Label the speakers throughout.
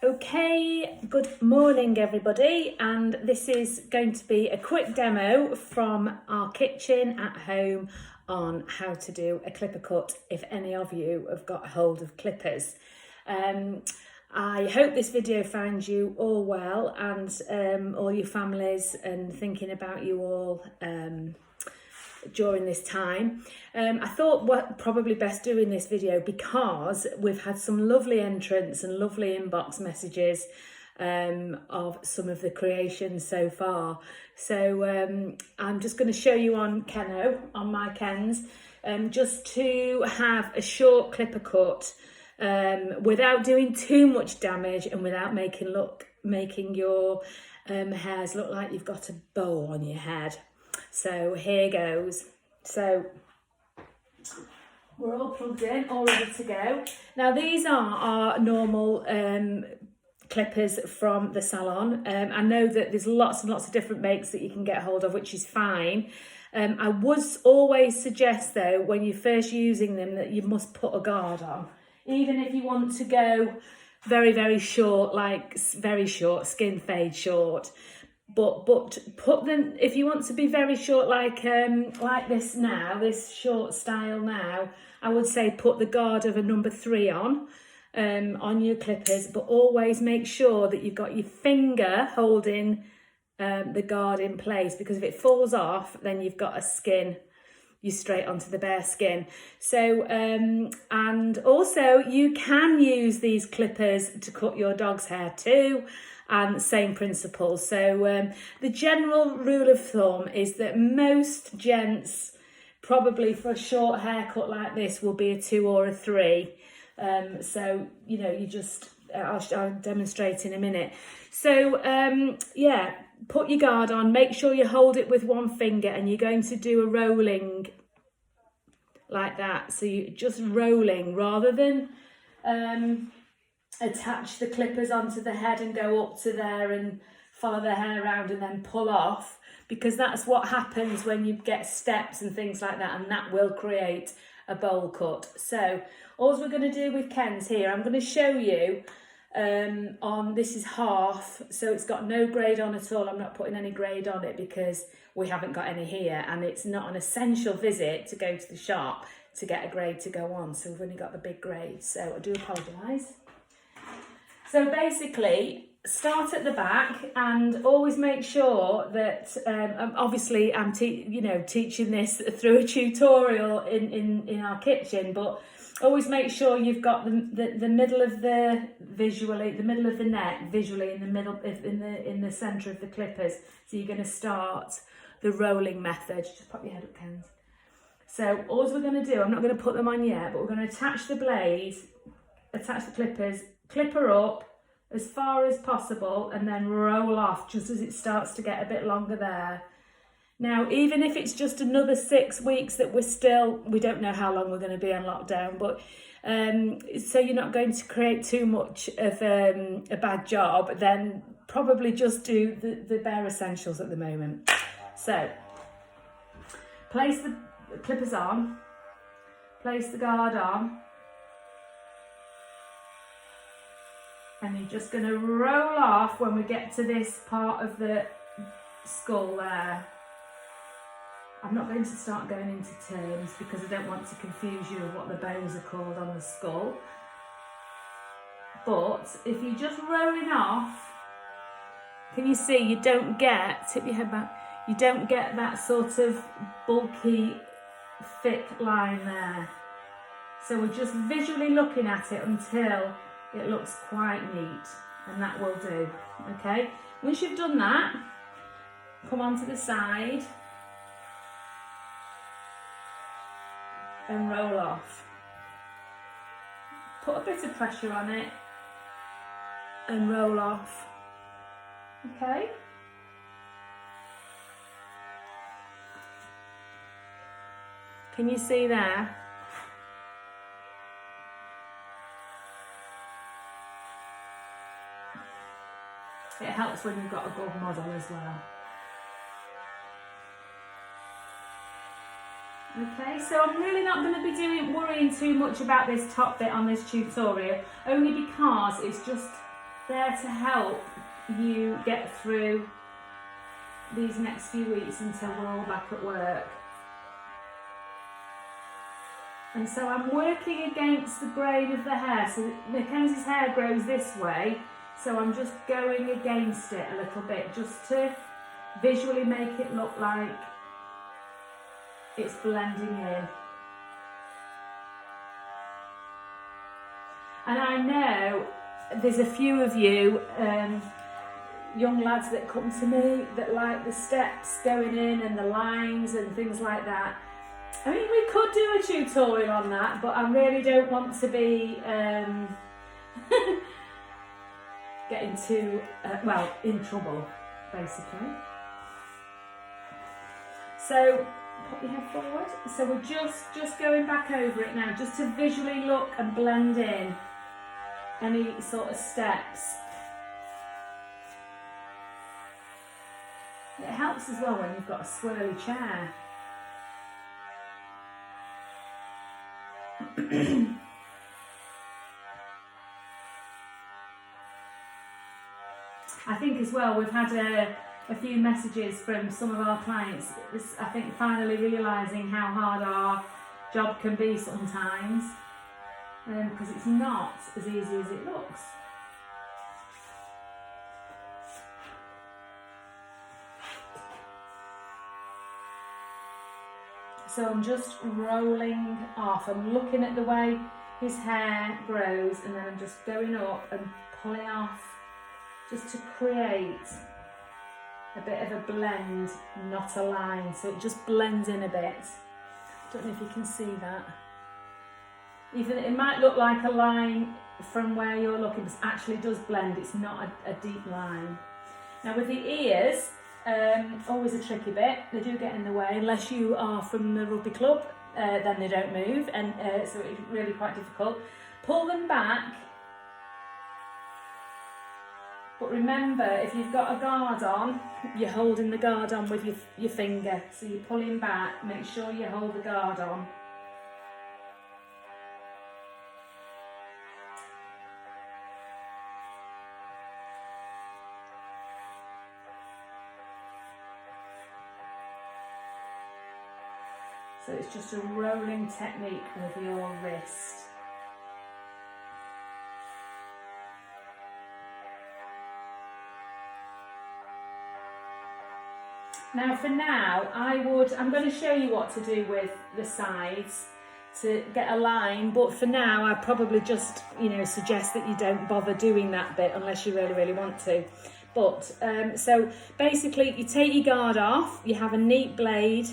Speaker 1: Okay, good morning everybody, and this is going to be a quick demo from our kitchen at home on how to do a clipper cut if any of you have got hold of clippers. I hope this video finds you all well and all your families, and thinking about you all during this time. I thought what probably best doing this video because we've had some lovely entrants and lovely inbox messages of some of the creations so far. So I'm just going to show you on Keno, on my Kens, just to have a short clipper cut without doing too much damage and without making your hairs look like you've got a bow on your head. So here goes. So we're all plugged in, all ready to go. Now these are our normal clippers from the salon. I know that there's lots and lots of different makes that you can get hold of, which is fine. I would always suggest though, when you're first using them, that you must put a guard on. Even if you want to go very, very short, like very short, skin fade short. But put them, if you want to be very short, like this now, this short style now, I would say put the guard of a number 3 on your clippers, but always make sure that you've got your finger holding the guard in place, because if it falls off, then you've got a skin, you're straight onto the bare skin. So, and also you can use these clippers to cut your dog's hair too. And same principle. So the general rule of thumb is that most gents, probably for a short haircut like this, will be a 2 or a 3. So, you know, you just, I'll demonstrate in a minute. So, yeah, put your guard on, make sure you hold it with one finger, and you're going to do a rolling like that. So you're just rolling rather than attach the clippers onto the head and go up to there and follow the hair around and then pull off, because that's what happens when you get steps and things like that, and that will create a bowl cut. So all we're going to do with Ken's here, I'm going to show you on, this is half, so it's got no grade on at all. I'm not putting any grade on it because we haven't got any here, and it's not an essential visit to go to the shop to get a grade to go on, so we've only got the big grade, so I do apologise. So basically, start at the back and always make sure that, obviously I'm teaching this through a tutorial in our kitchen, but always make sure you've got the middle of the middle of the neck visually in the middle, in the centre of the clippers. So you're going to start the rolling method. Just pop your head up, Ken. So all we're going to do, I'm not going to put them on yet, but we're going to attach the blades, attach the clippers, clipper up as far as possible, and then roll off just as it starts to get a bit longer there. Now, even if it's just another 6 weeks that we don't know how long we're going to be on lockdown, but so you're not going to create too much of a bad job, then probably just do the bare essentials at the moment. So place the clippers on, place the guard on, and you're just going to roll off when we get to this part of the skull there. I'm not going to start going into terms because I don't want to confuse you of what the bones are called on the skull. But if you're just rolling off, can you see you don't get, tip your head back, you don't get that sort of bulky, thick line there. So we're just visually looking at it until it looks quite neat, and that will do. Okay, once you've done that, come onto the side and roll off. Put a bit of pressure on it and roll off. Okay. Can you see there? It helps when you've got a good model as well. Okay, so I'm really not going to be worrying too much about this top bit on this tutorial, only because it's just there to help you get through these next few weeks until we're all back at work. And so I'm working against the grain of the hair. So Mackenzie's hair grows this way, so I'm just going against it a little bit, just to visually make it look like it's blending in. And I know there's a few of you young lads that come to me that like the steps going in and the lines and things like that. I mean, we could do a tutorial on that, but I really don't want to be getting too, in trouble, basically. So, put your head forward. So we're just going back over it now, just to visually look and blend in any sort of steps. It helps as well when you've got a swirly chair. I think as well we've had a few messages from some of our clients, I think finally realising how hard our job can be sometimes, because it's not as easy as it looks. So I'm just rolling off. I'm looking at the way his hair grows, and then I'm just going up and pulling off, just to create a bit of a blend, not a line. So it just blends in a bit. Don't know if you can see that. Even it might look like a line from where you're looking, but it actually does blend. It's not a deep line. Now with the ears, always a tricky bit. They do get in the way unless you are from the rugby club, then they don't move, and so it's really quite difficult. Pull them back, but remember, if you've got a guard on, you're holding the guard on with your finger. So you're pulling back, make sure you hold the guard on. So it's just a rolling technique with your wrist. Now for now, I'm going to show you what to do with the sides to get a line, but for now I probably just, suggest that you don't bother doing that bit unless you really, really want to. But, so basically you take your guard off, you have a neat blade,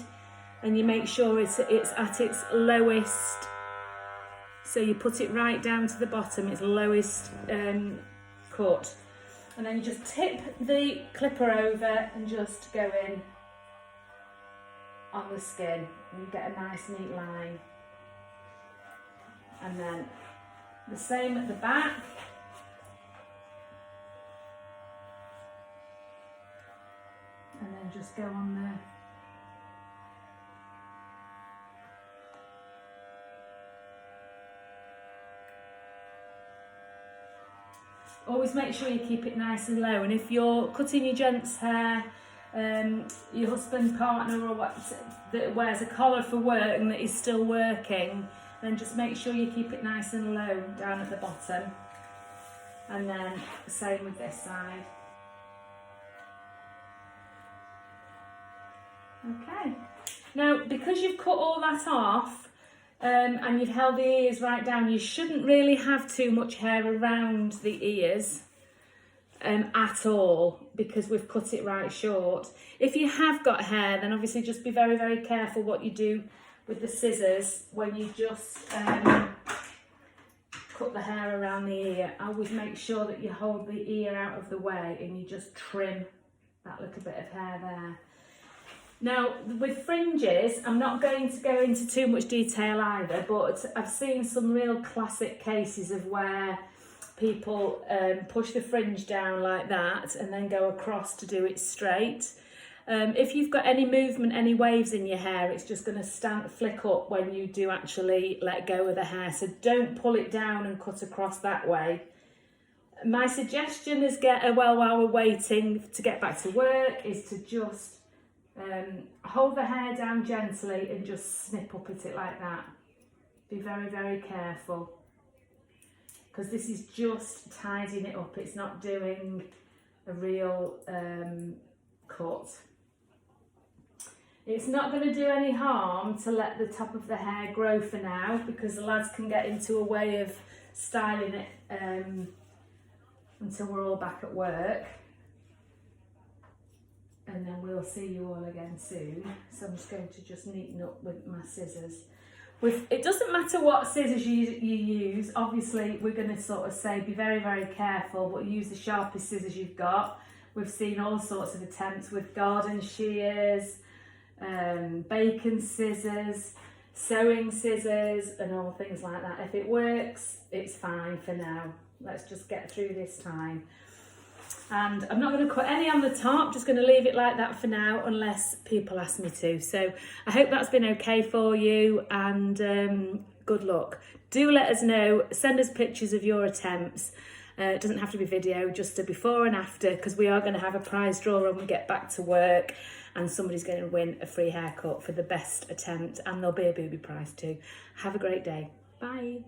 Speaker 1: and you make sure it's at its lowest, so you put it right down to the bottom, its lowest cut, and then you just tip the clipper over and just go in on the skin, and you get a nice neat line. And then the same at the back. And then just go on there. Always make sure you keep it nice and low, and if you're cutting your gents' hair, your husband, partner or what that wears a collar for work and that is still working, then just make sure you keep it nice and low down at the bottom. And then same with this side. Okay, now because you've cut all that off, and you've held the ears right down, you shouldn't really have too much hair around the ears at all, because we've cut it right short. If you have got hair, then obviously just be very, very careful what you do with the scissors when you just cut the hair around the ear. Always make sure that you hold the ear out of the way and you just trim that little bit of hair there. Now, with fringes, I'm not going to go into too much detail either, but I've seen some real classic cases of where people push the fringe down like that and then go across to do it straight. If you've got any movement, any waves in your hair, it's just going to flick up when you do actually let go of the hair. So don't pull it down and cut across that way. My suggestion is while we're waiting to get back to work is to just hold the hair down gently and just snip up at it like that. Be very, very careful, because this is just tidying it up. It's not doing a real cut. It's not going to do any harm to let the top of the hair grow for now, because the lads can get into a way of styling it until we're all back at work. And then we'll see you all again soon. So I'm just going to just neaten up with my scissors. It doesn't matter what scissors you use. Obviously, we're going to sort of say be very, very careful, but use the sharpest scissors you've got. We've seen all sorts of attempts with garden shears, bacon scissors, sewing scissors, and all things like that. If it works, it's fine for now. Let's just get through this time. And I'm not going to cut any on the top, just going to leave it like that for now, unless people ask me to. So I hope that's been okay for you, and good luck. Do let us know, send us pictures of your attempts. It doesn't have to be video, just a before and after, because we are going to have a prize draw when we get back to work, and somebody's going to win a free haircut for the best attempt, and there'll be a booby prize too. Have a great day. Bye.